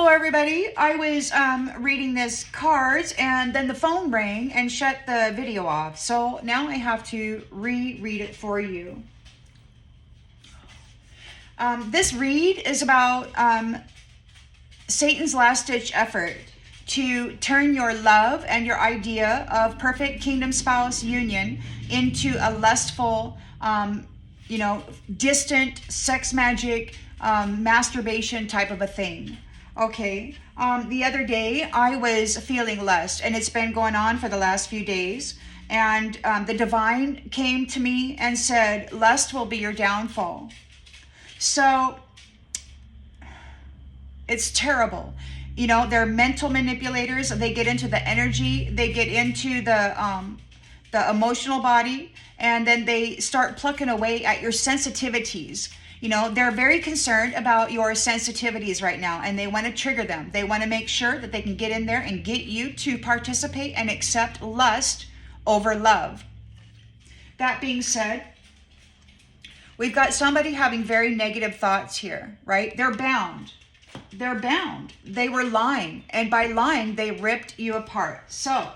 Hello everybody. I was reading this cards and then the phone rang and shut the video off. So now I have to reread it for you. This read is about Satan's last-ditch effort to turn your love and your idea of perfect kingdom spouse union into a lustful, distant sex magic, masturbation type of a thing. Okay. The other day I was feeling lust, and it's been going on for the last few days. And the divine came to me and said, lust will be your downfall. So it's terrible. You know, they're mental manipulators. They get into the energy. They get into the emotional body, and then they start plucking away at your sensitivities. You know, they're very concerned about your sensitivities right now, and they want to trigger them. They want to make sure that they can get in there and get you to participate and accept lust over love. That being said, we've got somebody having very negative thoughts here, right? They're bound. They're bound. They were lying, and by lying, they ripped you apart. So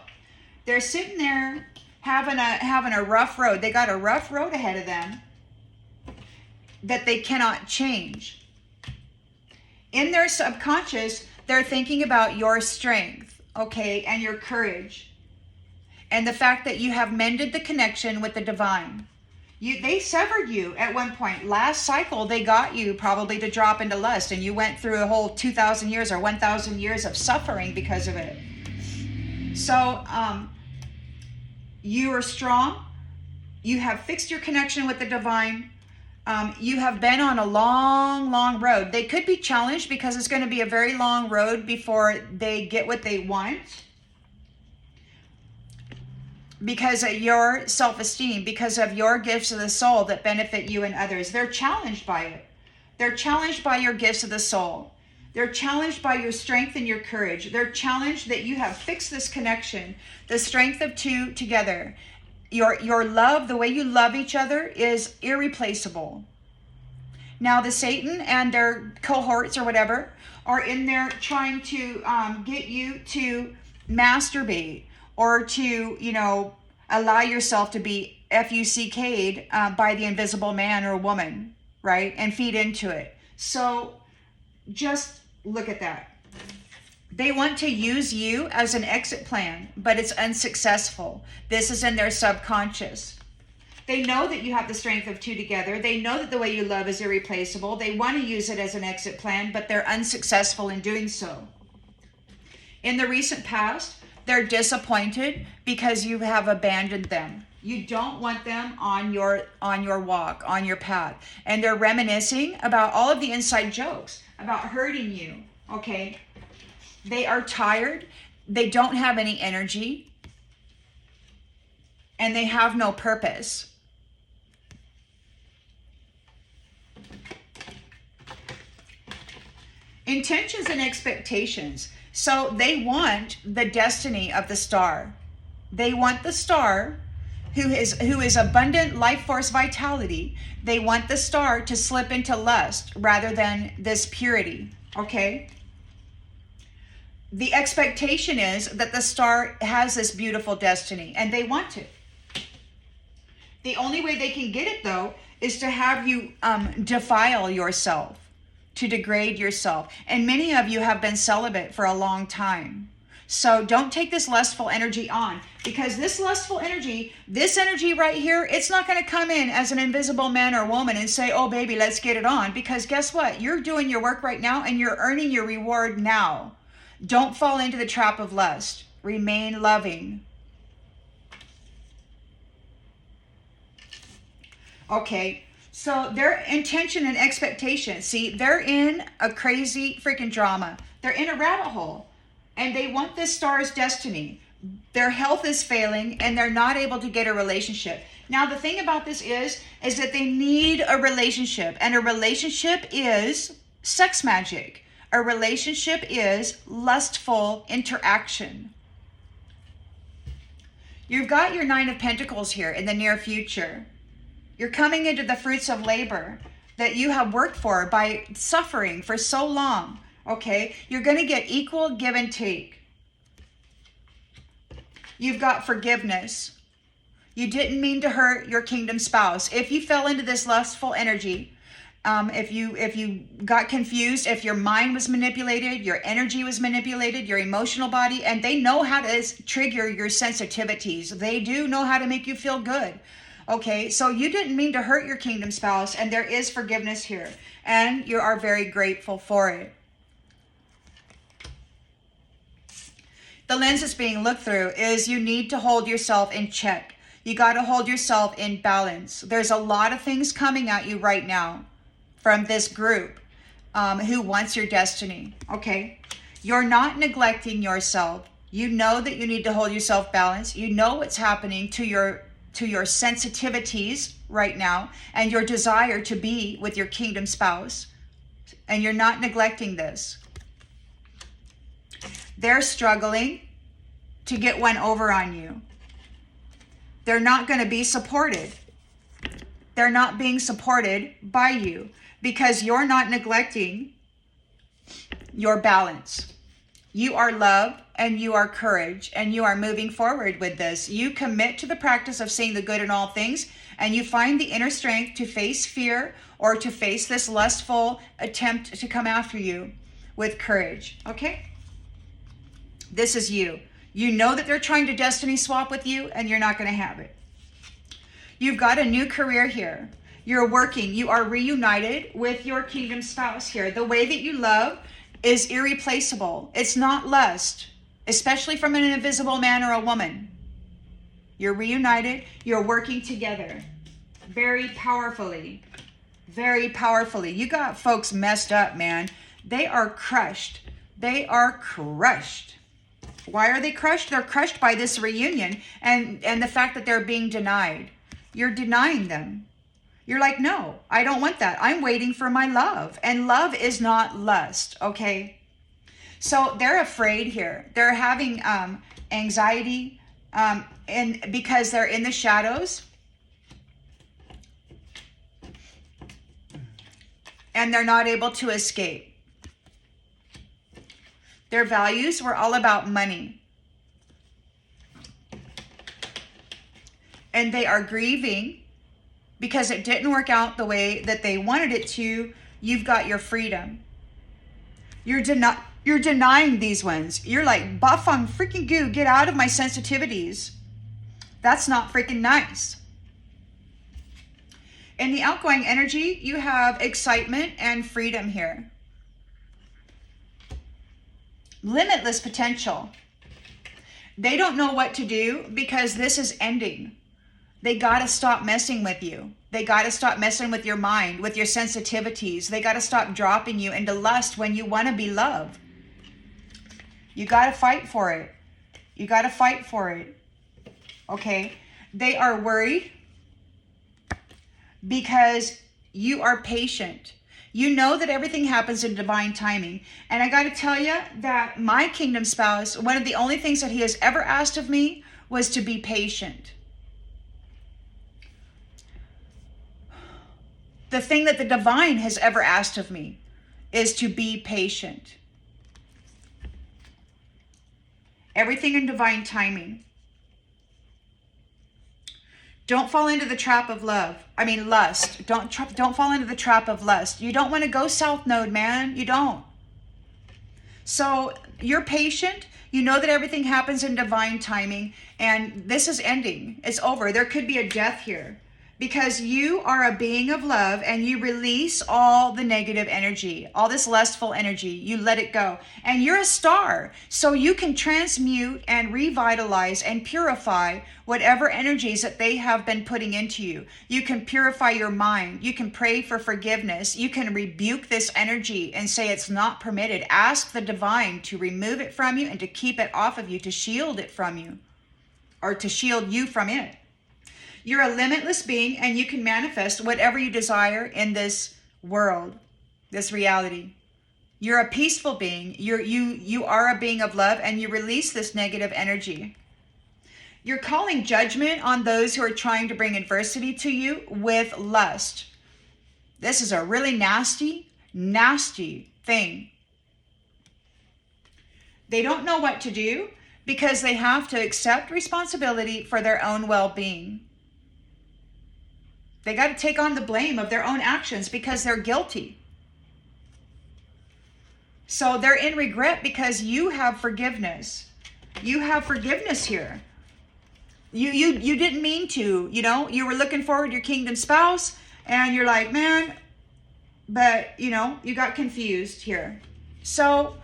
they're sitting there having a rough road. They got a rough road ahead of them that they cannot change. In their subconscious, they're thinking about your strength, okay, and your courage, and the fact that you have mended the connection with the divine. They severed you at one point. Last cycle, they got you probably to drop into lust, and you went through a whole 2,000 years or 1,000 years of suffering because of it. So you are strong. You have fixed your connection with the divine. You have been on a long, long road. They could be challenged because it's going to be a very long road before they get what they want, because of your self-esteem, because of your gifts of the soul that benefit you and others. They're challenged by it. They're challenged by your gifts of the soul. They're challenged by your strength and your courage. They're challenged that you have fixed this connection, the strength of two together. Your love, the way you love each other, is irreplaceable. Now the Satan and their cohorts or whatever are in there trying to get you to masturbate, or to, allow yourself to be FUCK'd by the invisible man or woman, right? And feed into it. So just look at that. They want to use you as an exit plan, but it's unsuccessful. This is in their subconscious. They know that you have the strength of two together. They know that the way you love is irreplaceable. They want to use it as an exit plan, but they're unsuccessful in doing so. In the recent past, they're disappointed because you have abandoned them. You don't want them on your walk, on your path. And they're reminiscing about all of the inside jokes about hurting you, okay? They are tired. They don't have any energy. And they have no purpose. Intentions and expectations. So they want the destiny of the star. They want the star who is abundant life force vitality. They want the star to slip into lust rather than this purity, okay? The expectation is that the star has this beautiful destiny, and they want it. The only way they can get it, though, is to have you defile yourself, to degrade yourself. And many of you have been celibate for a long time. So don't take this lustful energy on, because this lustful energy, this energy right here, it's not going to come in as an invisible man or woman and say, oh, baby, let's get it on. Because guess what? You're doing your work right now, and you're earning your reward now. Don't fall into the trap of lust. Remain loving. Okay, so their intention and expectation, see, they're in a crazy freaking drama. They're in a rabbit hole, and they want this star's destiny. Their health is failing, and they're not able to get a relationship. Now, the thing about this is that they need a relationship, and a relationship is sex magic. A relationship is lustful interaction. You've got your 9 of Pentacles here in the near future. You're coming into the fruits of labor that you have worked for by suffering for so long. Okay? You're going to get equal give and take. You've got forgiveness. You didn't mean to hurt your kingdom spouse. If you fell into this lustful energy, if you got confused, if your mind was manipulated, your energy was manipulated, your emotional body, and they know how to trigger your sensitivities. They do know how to make you feel good. Okay, so you didn't mean to hurt your kingdom spouse, and there is forgiveness here, and you are very grateful for it. The lens that's being looked through is you need to hold yourself in check. You got to hold yourself in balance. There's a lot of things coming at you right now from this group who wants your destiny. Okay, you're not neglecting yourself. You know that you need to hold yourself balanced. You know what's happening to your sensitivities right now and your desire to be with your kingdom spouse, and you're not neglecting this. They're struggling to get one over on you. They're not going to be supported. They're not being supported by you because you're not neglecting your balance. You are love and you are courage and you are moving forward with this. You commit to the practice of seeing the good in all things, and you find the inner strength to face fear or to face this lustful attempt to come after you with courage. Okay? This is you. You know that they're trying to destiny swap with you, and you're not going to have it. You've got a new career here. You're working. You are reunited with your kingdom spouse here. The way that you love is irreplaceable. It's not lust, especially from an invisible man or a woman. You're reunited. You're working together very powerfully. Very powerfully. You got folks messed up, man. They are crushed. They are crushed. Why are they crushed? They're crushed by this reunion and the fact that they're being denied. You're denying them. You're like, no, I don't want that. I'm waiting for my love. And love is not lust, okay? So they're afraid here. They're having anxiety and because they're in the shadows. And they're not able to escape. Their values were all about money. And they are grieving because it didn't work out the way that they wanted it to. You've got your freedom. You're denying these ones. You're like, bafang freaking goo, get out of my sensitivities. That's not freaking nice. In the outgoing energy, you have excitement and freedom here. Limitless potential. They don't know what to do because this is ending. They got to stop messing with you. They got to stop messing with your mind, with your sensitivities. They got to stop dropping you into lust when you want to be loved. You got to fight for it. You got to fight for it. Okay? They are worried because you are patient. You know that everything happens in divine timing. And I got to tell you that my kingdom spouse, one of the only things that he has ever asked of me was to be patient. The thing that the divine has ever asked of me is to be patient. Everything in divine timing. Don't fall into the trap of lust. Don't fall into the trap of lust. You don't want to go south node, man. You don't. So you're patient. You know that everything happens in divine timing, and this is ending. It's over. There could be a death here because you are a being of love and you release all the negative energy, all this lustful energy. You let it go. And you're a star, so you can transmute and revitalize and purify whatever energies that they have been putting into you. You can purify your mind. You can pray for forgiveness. You can rebuke this energy and say it's not permitted. Ask the divine to remove it from you and to keep it off of you, to shield it from you, or to shield you from it. You're a limitless being and you can manifest whatever you desire in this world, this reality. You're a peaceful being. You are a being of love and you release this negative energy. You're calling judgment on those who are trying to bring adversity to you with lust. This is a really nasty, nasty thing. They don't know what to do because they have to accept responsibility for their own well-being. They got to take on the blame of their own actions because they're guilty. So they're in regret because you have forgiveness. You have forgiveness here. You didn't mean to, you were looking forward to your kingdom spouse and you're like, man, but you got confused here. So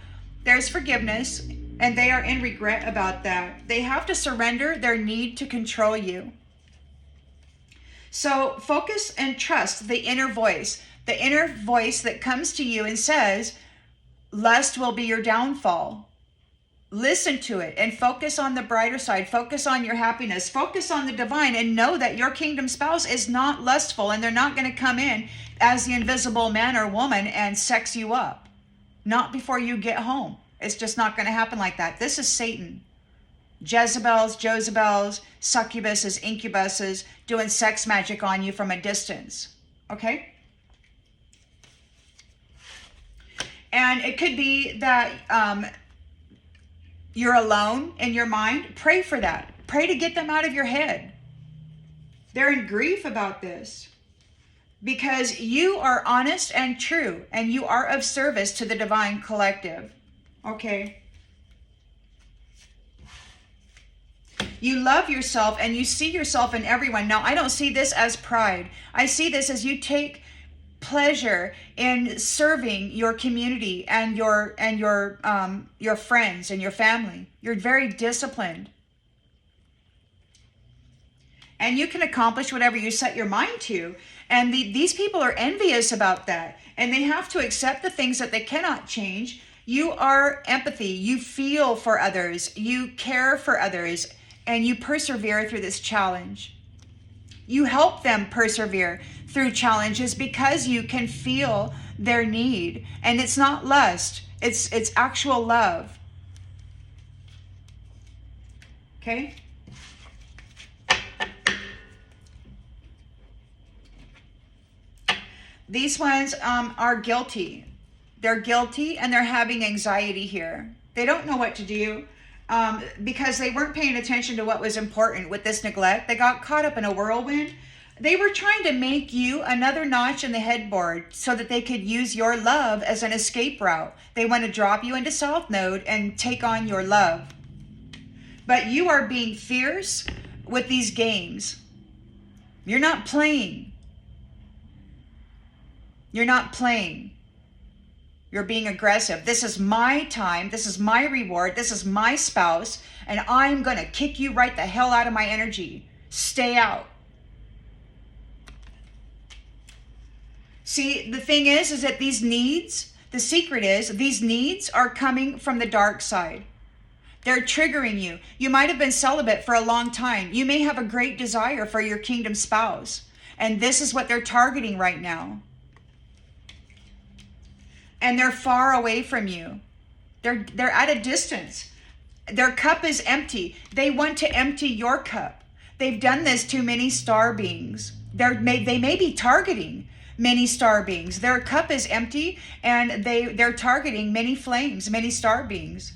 there's forgiveness and they are in regret about that. They have to surrender their need to control you. So focus and trust the inner voice that comes to you and says, lust will be your downfall. Listen to it and focus on the brighter side. Focus on your happiness. Focus on the divine and know that your kingdom spouse is not lustful and they're not going to come in as the invisible man or woman and sex you up. Not before you get home. It's just not going to happen like that. This is Satan. Jezebels, Jezebels, succubuses, incubuses, doing sex magic on you from a distance. Okay? And it could be that you're alone in your mind. Pray for that. Pray to get them out of your head. They're in grief about this because you are honest and true and you are of service to the divine collective. Okay? You love yourself and you see yourself in everyone. Now, I don't see this as pride. I see this as you take pleasure in serving your community and your friends and your family. You're very disciplined. And you can accomplish whatever you set your mind to. And these people are envious about that. And they have to accept the things that they cannot change. You are empathy. You feel for others. You care for others. And you persevere through this challenge. You help them persevere through challenges because you can feel their need. And it's not lust. It's actual love. Okay? These ones are guilty. They're guilty and they're having anxiety here. They don't know what to do. Because they weren't paying attention to what was important with this neglect. They got caught up in a whirlwind. They were trying to make you another notch in the headboard so that they could use your love as an escape route. They want to drop you into South Node and take on your love. But you are being fierce with these games. You're not playing. You're not playing. You're being aggressive. This is my time. This is my reward. This is my spouse. And I'm going to kick you right the hell out of my energy. Stay out. See, the thing is that these needs, the secret is, these needs are coming from the dark side. They're triggering you. You might have been celibate for a long time. You may have a great desire for your kingdom spouse. And this is what they're targeting right now. And they're far away from you. They're at a distance. Their cup is empty. They want to empty your cup. They've done this to many star beings. They may be targeting many star beings. Their cup is empty and they're targeting many flames, many star beings.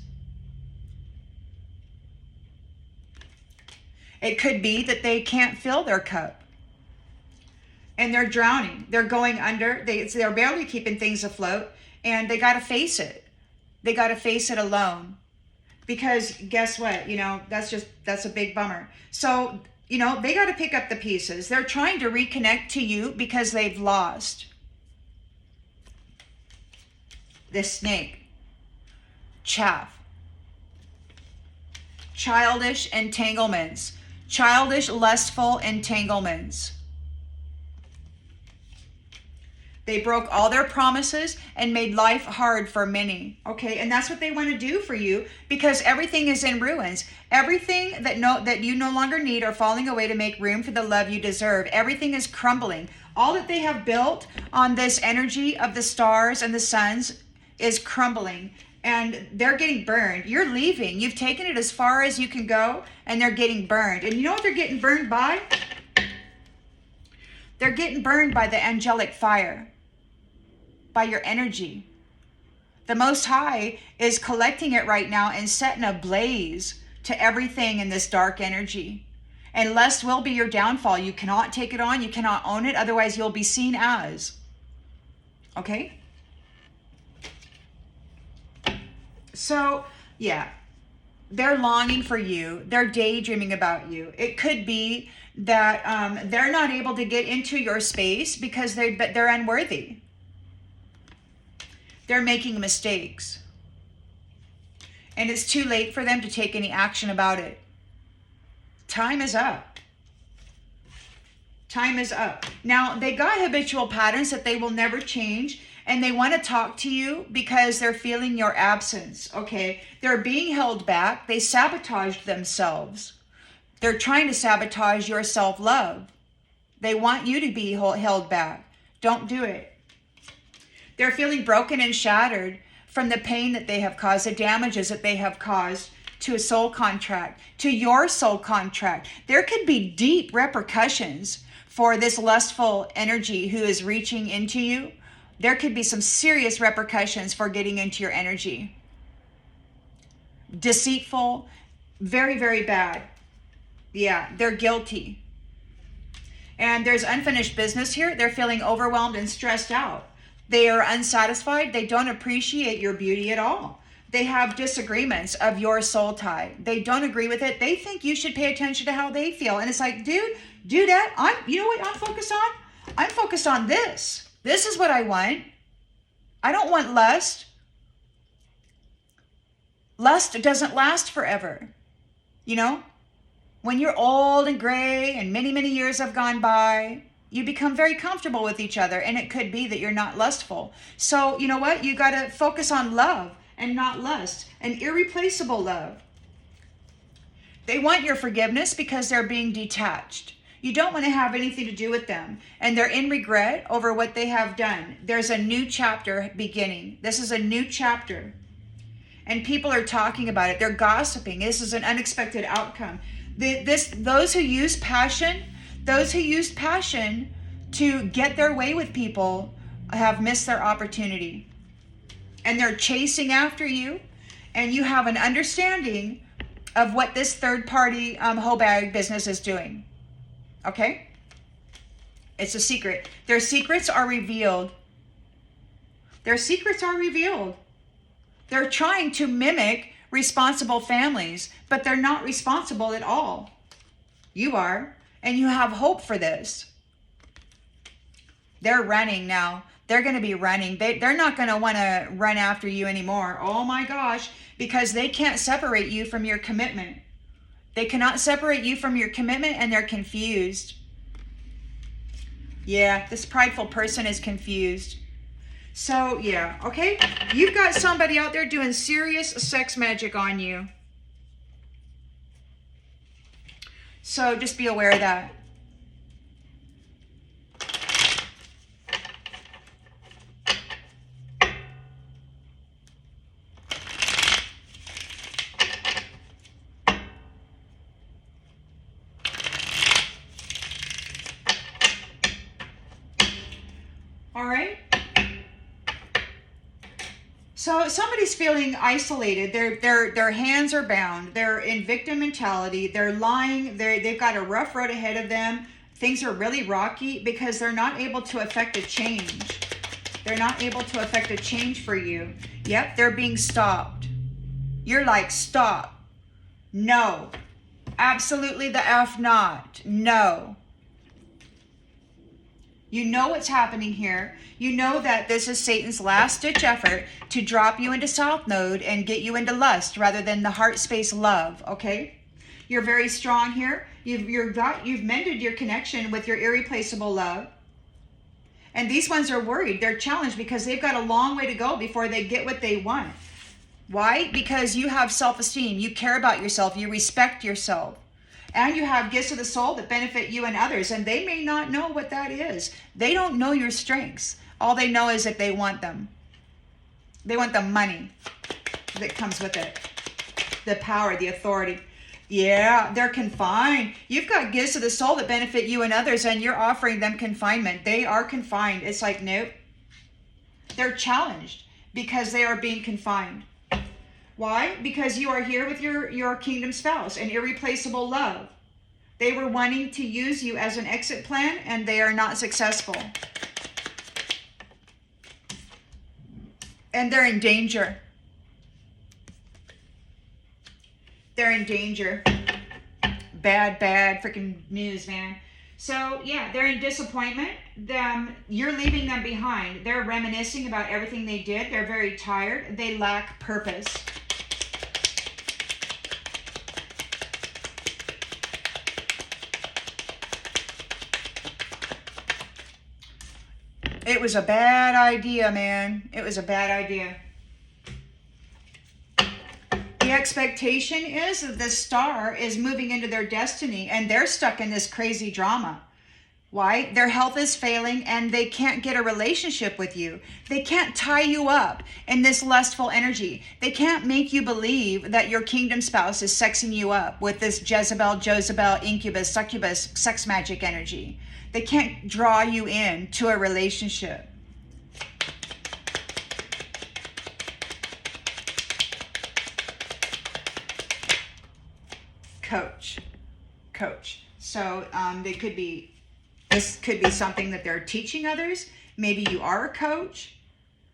It could be that they can't fill their cup. And they're drowning. They're going under. They're barely keeping things afloat. And they got to face it. They got to face it alone. Because guess what? That's a big bummer. So, they got to pick up the pieces. They're trying to reconnect to you because they've lost. This snake. Chaff. Childish entanglements. Childish, lustful entanglements. They broke all their promises and made life hard for many. Okay, and that's what they want to do for you because everything is in ruins. Everything that you no longer need are falling away to make room for the love you deserve. Everything is crumbling. All that they have built on this energy of the stars and the suns is crumbling. And they're getting burned. You're leaving. You've taken it as far as you can go, and they're getting burned. And you know what they're getting burned by? They're getting burned by the angelic fire. By your energy. The Most High is collecting it right now and setting a blaze to everything in this dark energy. And lust will be your downfall. You cannot take it on. You cannot own it. Otherwise, you'll be seen as. Okay? So, yeah. They're longing for you. They're daydreaming about you. It could be that they're not able to get into your space because they're unworthy. They're making mistakes. And it's too late for them to take any action about it. Time is up. Time is up. Now, they got habitual patterns that they will never change, and they want to talk to you because they're feeling your absence, okay? They're being held back. They sabotaged themselves. They're trying to sabotage your self-love. They want you to be held back. Don't do it. They're feeling broken and shattered from the pain that they have caused, the damages that they have caused to a soul contract, to your soul contract. There could be deep repercussions for this lustful energy who is reaching into you. There could be some serious repercussions for getting into your energy. Deceitful, very, very bad. Yeah, they're guilty. And there's unfinished business here. They're feeling overwhelmed and stressed out. They are unsatisfied. They don't appreciate your beauty at all. They have disagreements of your soul tie. They don't agree with it. They think you should pay attention to how they feel. And it's like, dude, do that. You know what I'm focused on? I'm focused on this. This is what I want. I don't want lust. Lust doesn't last forever. You know, when you're old and gray and many, many years have gone by, you become very comfortable with each other, and it could be that you're not lustful. So, you know what? You got to focus on love and not lust, an irreplaceable love. They want your forgiveness because they're being detached. You don't want to have anything to do with them, and they're in regret over what they have done. There's a new chapter beginning. This is a new chapter, and people are talking about it. They're gossiping. This is an unexpected outcome. Those who use passion to get their way with people have missed their opportunity. And they're chasing after you, and you have an understanding of what this third-party hoe bag business is doing. Okay? It's a secret. Their secrets are revealed. Their secrets are revealed. They're trying to mimic responsible families, but they're not responsible at all. You are. And you have hope for this. They're running now. They're going to be running. They're not going to want to run after you anymore. Oh my gosh. Because they can't separate you from your commitment. They cannot separate you from your commitment, and they're confused. Yeah, this prideful person is confused. So, yeah, okay? You've got somebody out there doing serious sex magic on you. So just be aware of that. All right. So somebody's feeling isolated. Their hands are bound. They're in victim mentality. They're lying. They've got a rough road ahead of them. Things are really rocky because they're not able to affect a change. They're not able to affect a change for you. Yep, they're being stopped. You're like, stop. No. Absolutely the F not. No. You know what's happening here. You know that this is Satan's last-ditch effort to drop you into South Node and get you into lust rather than the heart space love, okay? You're very strong here. You've mended your connection with your irreplaceable love. And these ones are worried. They're challenged because they've got a long way to go before they get what they want. Why? Because you have self-esteem. You care about yourself. You respect yourself. And you have gifts of the soul that benefit you and others. And they may not know what that is. They don't know your strengths. All they know is that they want them. They want the money that comes with it. The power, the authority. Yeah, they're confined. You've got gifts of the soul that benefit you and others, and you're offering them confinement. They are confined. It's like, nope. They're challenged because they are being confined. Why? Because you are here with your kingdom spouse, an irreplaceable love. They were wanting to use you as an exit plan, and they are not successful. And they're in danger. They're in danger. Bad freaking news, man. So yeah, they're in disappointment. You're leaving them behind. They're reminiscing about everything they did. They're very tired. They lack purpose. It was a bad idea, man. It was a bad idea. The expectation is that the star is moving into their destiny, and they're stuck in this crazy drama. Why? Their health is failing, and they can't get a relationship with you. They can't tie you up in this lustful energy. They can't make you believe that your kingdom spouse is sexing you up with this Jezebel, incubus, succubus, sex magic energy. They can't draw you in to a relationship. Coach. So this could be something that they're teaching others. Maybe you are a coach.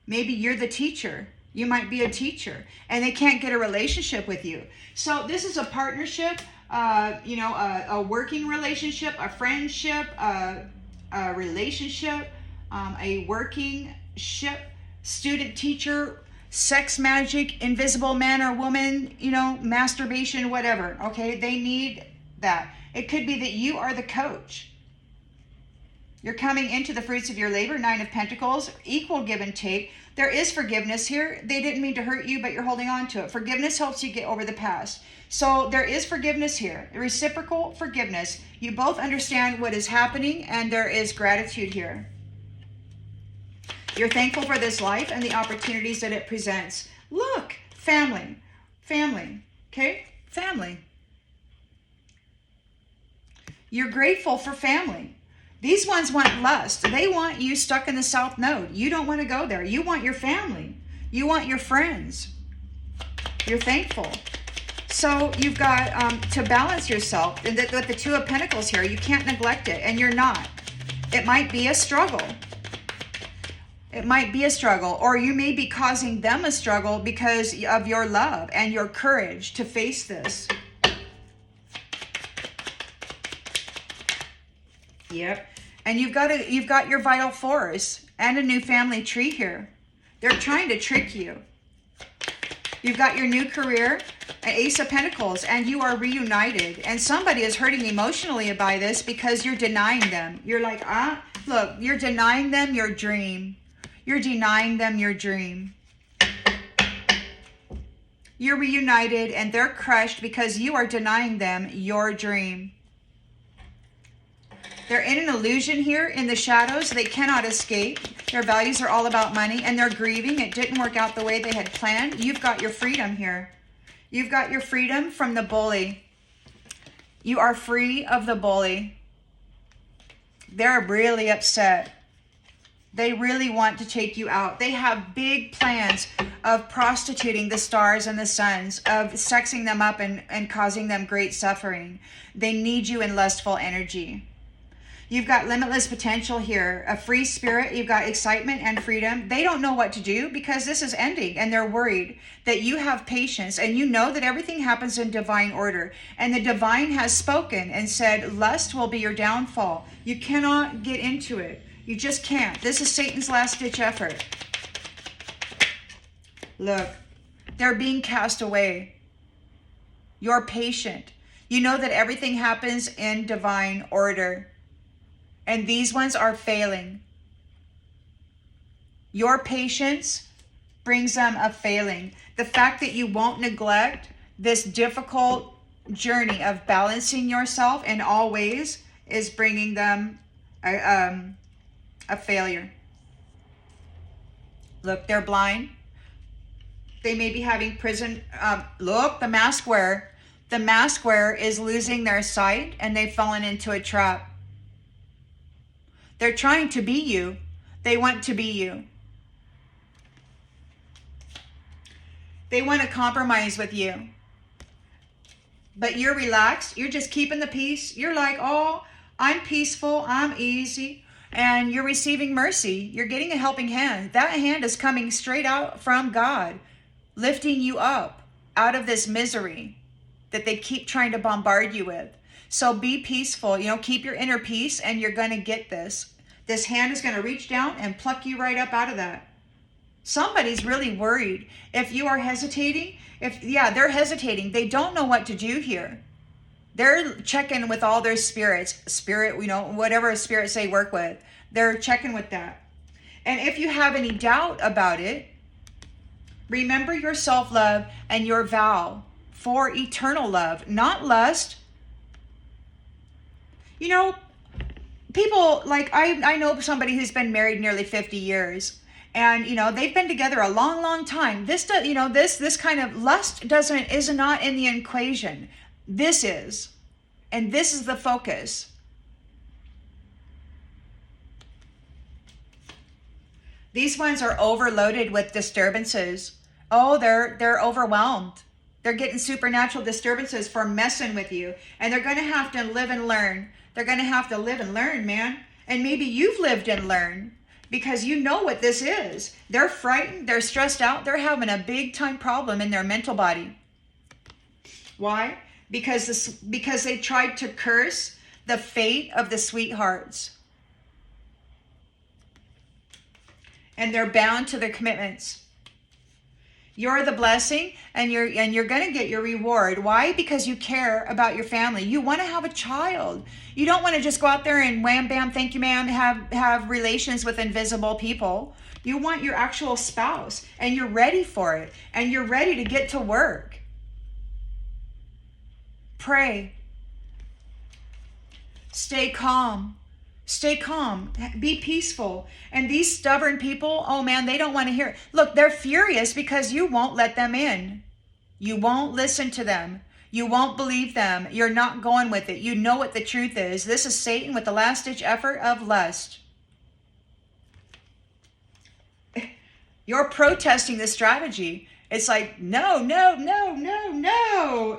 Maybe you're the teacher. You might be a teacher, and they can't get a relationship with you. So this is a partnership, a working relationship, a friendship, a relationship, a working ship, student, teacher, sex magic, invisible man or woman, masturbation, whatever. Okay, they need that. It could be that you are the coach. You're coming into the fruits of your labor, 9 of Pentacles, equal give and take. There is forgiveness here. They didn't mean to hurt you, but you're holding on to it. Forgiveness helps you get over the past. So there is forgiveness here, reciprocal forgiveness. You both understand what is happening, and there is gratitude here. You're thankful for this life and the opportunities that it presents. Look, family, okay? Family. You're grateful for family. These ones want lust. They want you stuck in the South Node. You don't want to go there. You want your family. You want your friends. You're thankful. So you've got to balance yourself. And with the 2 of Pentacles here, you can't neglect it, and you're not. It might be a struggle. It might be a struggle, or you may be causing them a struggle because of your love and your courage to face this. Yep. And you've got your vital force and a new family tree here. They're trying to trick you. You've got your new career, an Ace of Pentacles, and you are reunited. And somebody is hurting emotionally by this because you're denying them. You're like, look, you're denying them your dream. You're denying them your dream. You're reunited and they're crushed because you are denying them your dream. They're in an illusion here in the shadows. They cannot escape. Their values are all about money, and they're grieving. It didn't work out the way they had planned. You've got your freedom here. You've got your freedom from the bully. You are free of the bully. They're really upset. They really want to take you out. They have big plans of prostituting the stars and the suns, of sexing them up and causing them great suffering. They need you in lustful energy. You've got limitless potential here, a free spirit. You've got excitement and freedom. They don't know what to do because this is ending, and they're worried that you have patience and you know that everything happens in divine order. And the divine has spoken and said, lust will be your downfall. You cannot get into it. You just can't. This is Satan's last-ditch effort. Look, they're being cast away. You're patient. You know that everything happens in divine order. And these ones are failing. Your patience brings them a failing. The fact that you won't neglect this difficult journey of balancing yourself in all ways is bringing them a failure. Look, they're blind. They may be having prison. Look, the mask wearer. The mask wearer is losing their sight, and they've fallen into a trap. They're trying to be you. They want to be you. They want to compromise with you. But you're relaxed. You're just keeping the peace. You're like, oh, I'm peaceful. I'm easy. And you're receiving mercy. You're getting a helping hand. That hand is coming straight out from God, lifting you up out of this misery that they keep trying to bombard you with. So be peaceful. You know, keep your inner peace, and you're going to get this. This hand is going to reach down and pluck you right up out of that. Somebody's really worried. If you are hesitating, they're hesitating. They don't know what to do here. They're checking with all their spirit, you know, whatever spirits they work with. They're checking with that. And if you have any doubt about it, remember your self-love and your vow for eternal love, not lust. You know, people like, I know somebody who's been married nearly 50 years. And, you know, they've been together a long, long time. This kind of lust is not in the equation. This is. And this is the focus. These ones are overloaded with disturbances. Oh, they're overwhelmed. They're getting supernatural disturbances for messing with you. And they're going to have to live and learn. They're going to have to live and learn, man. And maybe you've lived and learned. Because you know what this is. They're frightened. They're stressed out. They're having a big time problem in their mental body. Why? Because they tried to curse the fate of the sweethearts. And they're bound to their commitments. You're the blessing, and you're going to get your reward. Why? Because you care about your family. You want to have a child. You don't want to just go out there and wham, bam, thank you, ma'am, have relations with invisible people. You want your actual spouse, and you're ready for it, and you're ready to get to work. Pray. Stay calm. Stay calm. Be peaceful. And these stubborn people, oh man, they don't want to hear it. Look, they're furious because you won't let them in. You won't listen to them. You won't believe them. You're not going with it. You know what the truth is. This is Satan with the last-ditch effort of lust. You're protesting the strategy. It's like, no.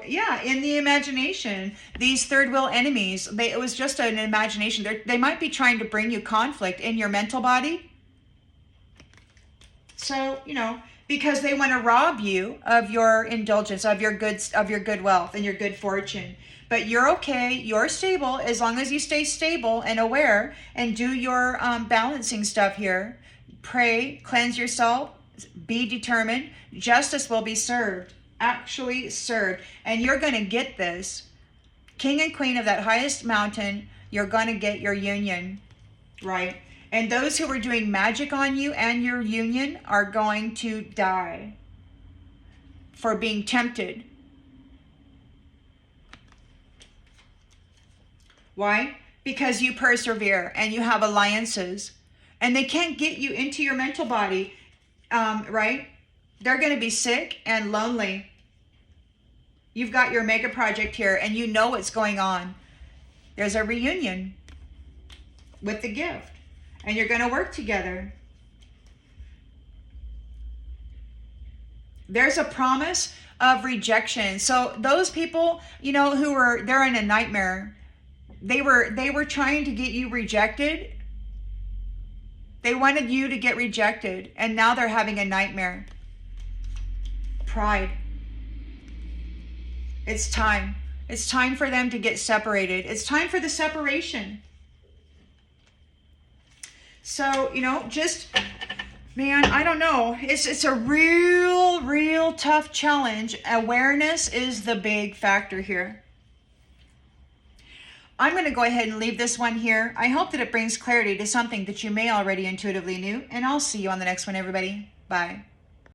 Yeah, in the imagination, these third wheel enemies, it was just an imagination. They might be trying to bring you conflict in your mental body. So, you know, because they want to rob you of your indulgence, of your good wealth and your good fortune. But you're okay. You're stable as long as you stay stable and aware and do your balancing stuff here. Pray, cleanse yourself, be determined. Justice will be served, actually served. And you're going to get this. King and queen of that highest mountain, you're going to get your union, right? And those who are doing magic on you and your union are going to die for being tempted. Why? Because you persevere and you have alliances. And they can't get you into your mental body, right? They're going to be sick and lonely. You've got your mega project here and you know what's going on. There's a reunion with the gift and you're going to work together. There's a promise of rejection. So those people, you know, they're in a nightmare. They were trying to get you rejected. They wanted you to get rejected and now they're having a nightmare. Pride. It's time. It's time for them to get separated. It's time for the separation. So, you know, just, man, I don't know. It's a real tough challenge. Awareness is the big factor here. I'm going to go ahead and leave this one here. I hope that it brings clarity to something that you may already intuitively knew. And I'll see you on the next one, everybody. Bye.